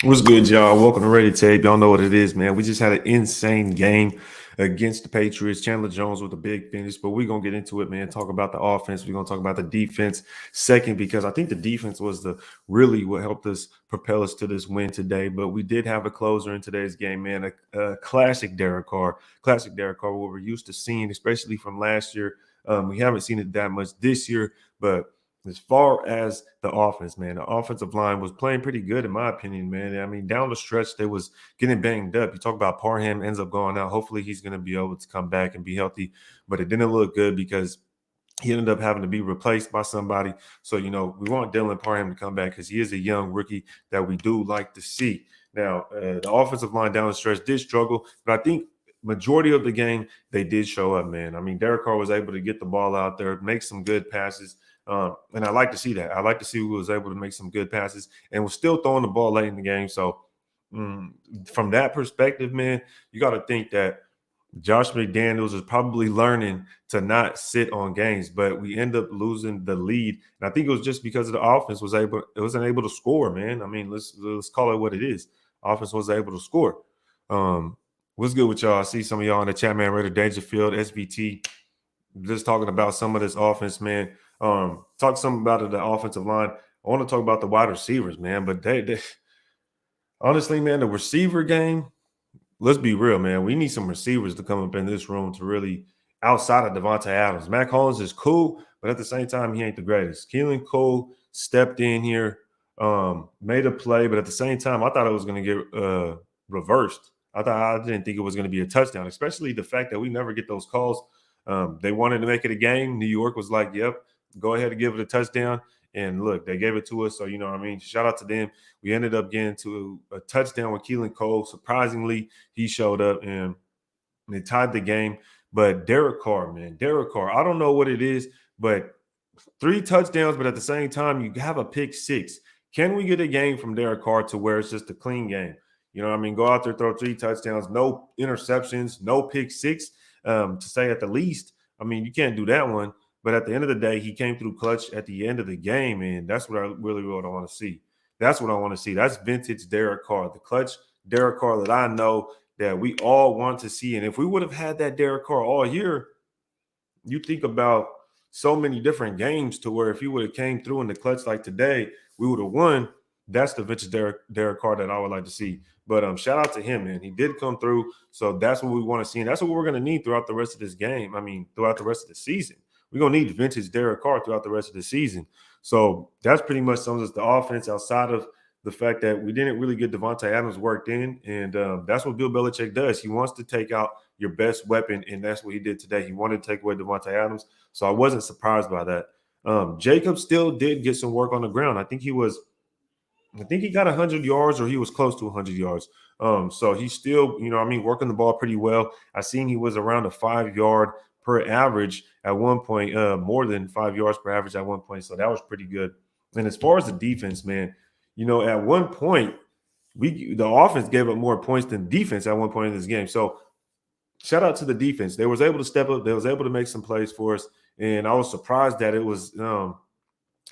What's good, y'all? Welcome to Ready Tape. Y'all know what it is, man. We just had an insane game against the Patriots. Chandler Jones with a big finish, but we're going to get into it, man. Talk about the offense. We're going to talk about the defense second because I think the defense was the really what helped us propel us to this win today. But we did have a closer in today's game, man. A classic Derek Carr. Classic Derek Carr, what we're used to seeing, especially from last year. We haven't seen it that much this year, but as far as the offense, man, the offensive line was playing pretty good in my opinion, man. I mean, down the stretch, they was getting banged up. You talk about Parham ends up going out. Hopefully, he's going to be able to come back and be healthy, but it didn't look good because he ended up having to be replaced by somebody. So, we want Dylan Parham to come back because he is a young rookie that we do like to see. Now, the offensive line down the stretch did struggle, but I think majority of the game they did show up, man. I mean, Derek Carr was able to get the ball out there, make some good passes. And I like to see that. I like to see who was able to make some good passes and was still throwing the ball late in the game. So, from that perspective, man, you got to think that Josh McDaniels is probably learning to not sit on games, but we end up losing the lead. And I think it was just because of the offense wasn't able to score, man. I mean, let's call it what it is. Offense was able to score. Um, what's good with y'all? I see some of y'all in the chat, man. Raider Dangerfield, SBT, just talking about some of this offense, man. Talk some about the offensive line. I want to talk about the wide receivers, man. But they honestly, man, the receiver game, let's be real, man. We need some receivers to come up in this room to really outside of Devontae Adams. Mac Hollins is cool, but at the same time, he ain't the greatest. Keelan Cole stepped in here, made a play, but at the same time, I thought it was going to get reversed. I didn't think it was going to be a touchdown, especially the fact that we never get those calls. They wanted to make it a game. New York was like, "Yep, go ahead and give it a touchdown." And look, they gave it to us. So, you know what I mean? Shout out to them. We ended up getting to a touchdown with Keelan Cole. Surprisingly, he showed up and they tied the game. But Derek Carr, man, Derek Carr, I don't know what it is, but 3 touchdowns, but at the same time, you have a pick six. Can we get a game from Derek Carr to where it's just a clean game? You know what I mean? Go out there, throw 3 touchdowns, no interceptions, no pick six, to say at the least. I mean, you can't do that one. But at the end of the day, he came through clutch at the end of the game, and that's what I really want to see. That's what I want to see. That's vintage Derek Carr, the clutch Derek Carr that I know that we all want to see. And if we would have had that Derek Carr all year, you think about so many different games to where if he would have came through in the clutch like today, we would have won. That's the vintage Derek Carr that I would like to see. But shout out to him, man. He did come through. So that's what we want to see. And that's what we're going to need throughout the rest of this game. I mean, throughout the rest of the season. We're going to need vintage Derek Carr throughout the rest of the season. So that's pretty much sums up the offense outside of the fact that we didn't really get Devontae Adams worked in. And that's what Bill Belichick does. He wants to take out your best weapon, and that's what he did today. He wanted to take away Devontae Adams. So I wasn't surprised by that. Jacob still did get some work on the ground. I think he got 100 yards or he was close to 100 yards. So he's still, working the ball pretty well. I seen he was around a 5 yard per average at one point, more than 5 yards per average at one point. So that was pretty good. And as far as the defense, man, at one point, the offense gave up more points than defense at one point in this game. So shout out to the defense. They was able to step up. They was able to make some plays for us. And I was surprised that it was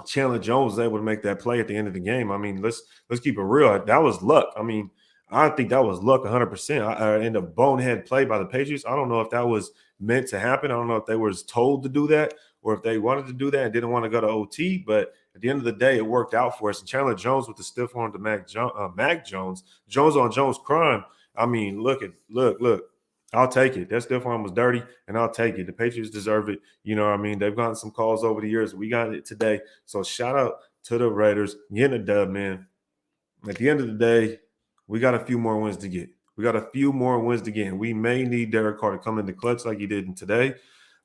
Chandler Jones was able to make that play at the end of the game. I mean, let's keep it real. That was luck. I mean, I think that was luck 100%. In the bonehead play by the Patriots, I don't know if that was meant to happen. I don't know if they were told to do that or if they wanted to do that and didn't want to go to OT. But at the end of the day, it worked out for us. And Chandler Jones with the stiff arm to Mac Jones, Jones on Jones crime. I mean, look. I'll take it. That stiff arm was dirty, and I'll take it. The Patriots deserve it. You know what I mean? They've gotten some calls over the years. We got it today. So shout out to the Raiders. Getting a dub, man. At the end of the day, we got a few more wins to get. And we may need Derek Carr to come in the clutch like he did in today.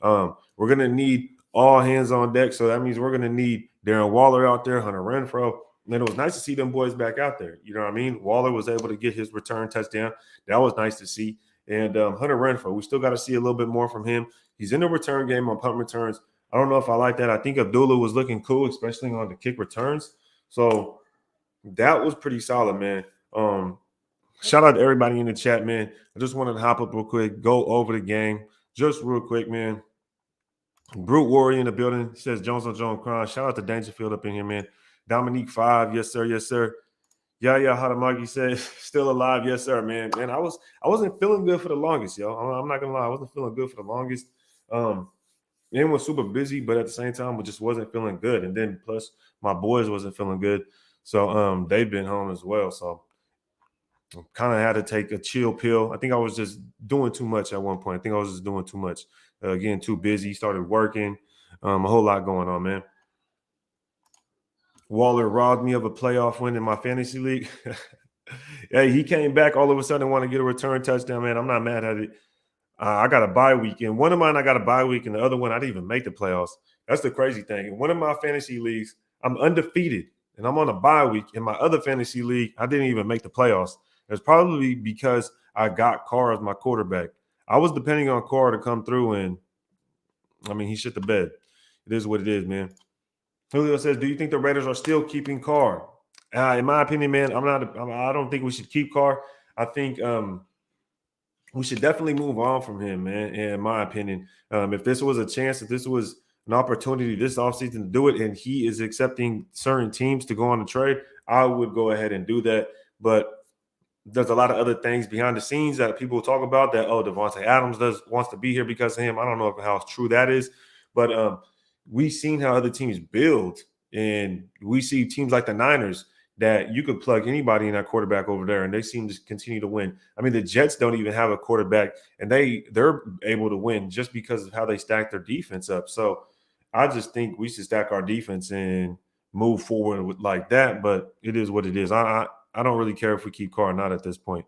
We're going to need all hands on deck. So that means we're going to need Darren Waller out there, Hunter Renfrow. And it was nice to see them boys back out there. You know what I mean? Waller was able to get his return touchdown. That was nice to see. And Hunter Renfrow, we still got to see a little bit more from him. He's in the return game on punt returns. I don't know if I like that. I think Abdullah was looking cool, especially on the kick returns. So that was pretty solid, man. Shout out to everybody in the chat, man. I just wanted to hop up real quick, go over the game just real quick, man. Brute Warrior in the building. He says Jones on Jones crime. Shout out to Dangerfield up in here, man. Dominique 5. Yes, sir. Yes, sir. Yeah, Hadamagi said, still alive. Yes, sir, man. Man, I wasn't feeling good for the longest, yo. I'm not gonna lie, I wasn't feeling good for the longest. Um, and was super busy, but at the same time, I just wasn't feeling good. And then plus my boys wasn't feeling good. So they've been home as well. So kind of had to take a chill pill. I think I was just doing too much at one point. I think I was just doing too much, getting too busy, started working, a whole lot going on, man. Waller robbed me of a playoff win in my fantasy league. Hey, he came back all of a sudden, want to get a return touchdown, man. I'm not mad at it. I got a bye week. And one of mine, I got a bye week, and the other one, I didn't even make the playoffs. That's the crazy thing. In one of my fantasy leagues, I'm undefeated, and I'm on a bye week. In my other fantasy league, I didn't even make the playoffs. It's probably because I got Carr as my quarterback. I was depending on Carr to come through, and I mean, he shit the bed. It is what it is, man. Julio says, "Do you think the Raiders are still keeping Carr?" In my opinion, man, I don't think we should keep Carr. I think we should definitely move on from him, man. In my opinion, if this was a chance, if this was an opportunity this offseason to do it, and he is accepting certain teams to go on a trade, I would go ahead and do that. But there's a lot of other things behind the scenes that people talk about that, oh, Devontae Adams wants to be here because of him. I don't know how true that is, but we've seen how other teams build, and we see teams like the Niners that you could plug anybody in that quarterback over there, and they seem to continue to win. I mean, the Jets don't even have a quarterback, and they're able to win just because of how they stack their defense up. So I just think we should stack our defense and move forward with like that. But it is what it is. I don't really care if we keep Carr or not at this point.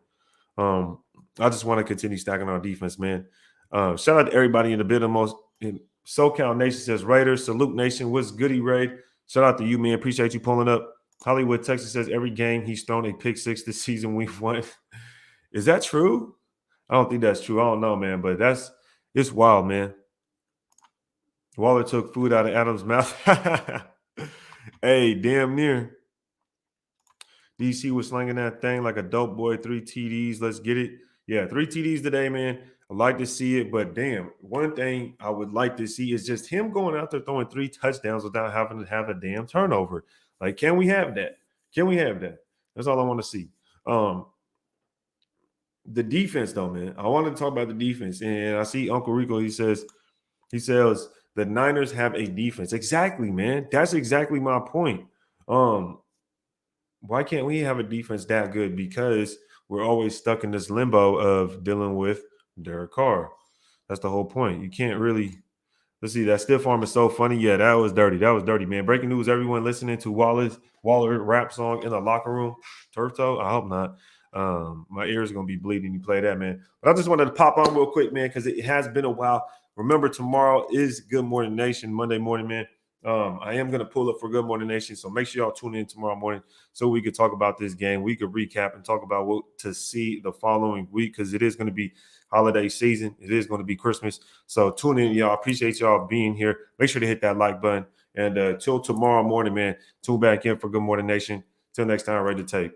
Um, I just want to continue stacking our defense, man. Shout out to everybody in the bit of most in SoCal Nation says Raiders, salute Nation. What's goody, Ray? Shout out to you, man. Appreciate you pulling up. Hollywood, Texas says every game he's thrown a pick six this season we've won. Is that true? I don't think that's true. I don't know, man, but it's wild, man. Waller took food out of Adams' mouth. Hey, damn near. DC was slinging that thing like a dope boy. 3 TDs. Let's get it. Yeah, 3 TDs today, man. I like to see it, but damn, one thing I would like to see is just him going out there throwing 3 touchdowns without having to have a damn turnover. Like, can we have that? Can we have that? That's all I want to see. The defense, though, man. I wanted to talk about the defense, and I see Uncle Rico. He says the Niners have a defense. Exactly, man. That's exactly my point. Why can't we have a defense that good? Because we're always stuck in this limbo of dealing with Derek Carr. That's the whole point. You can't really. Let's see. That stiff arm is so funny. Yeah, that was dirty. That was dirty, man. Breaking news: everyone listening to Waller rap song in the locker room. Turf toe? I hope not. My ears are gonna be bleeding. You play that, man. But I just wanted to pop on real quick, man, because it has been a while. Remember, tomorrow is Good Morning Nation, Monday morning, man. I am gonna pull up for Good Morning Nation, so make sure y'all tune in tomorrow morning so we could talk about this game. We could recap and talk about what to see the following week because it is going to be holiday season. It is going to be Christmas. So tune in, y'all. Appreciate y'all being here. Make sure to hit that like button. And till tomorrow morning, man, tune back in for Good Morning Nation. Till next time, ready to tape.